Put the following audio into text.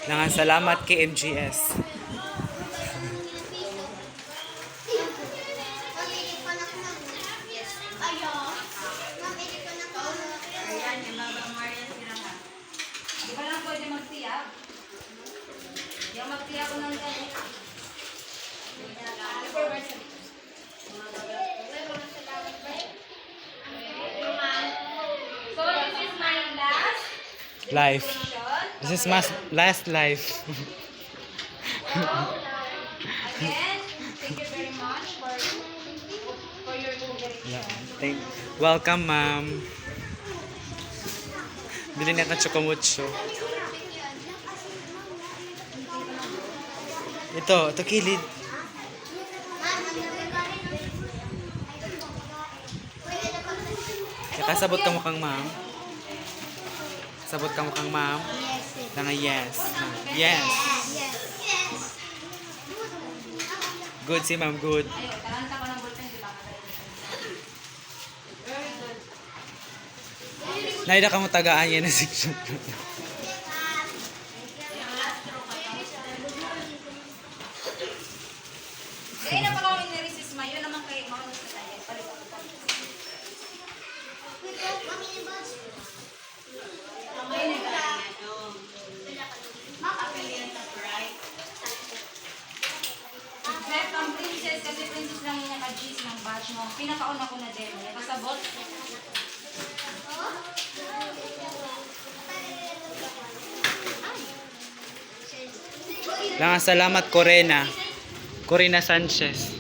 Langan salamat kay MGS. Di ba lang pwede magtiyab? Yung magtiyab ko ng ganit. So this is my last Life. session. This is my last life. Again, thank you very much for your Yeah. cooperation. Welcome, ma'am. Bili na ka chocomucho. Ito kilid. Kasabot ka mo kang ma'am. Sabot ka mo kang ma'am. Nga yes. Yes. Good si ma'am, good. Ayun, taranta ko ng ballpen, di ba? Very good. Naida ka mo tagaan yan na section. Kaya na pa kami ni-resist ma, yun naman kayo mga sa tayo. Palit ako pa. Except ang princess, kasi princess lang yung naka-G's ng batch mo. Pinakauna ko na din. Nakasabot. Langan salamat Corena. Corina Sanchez.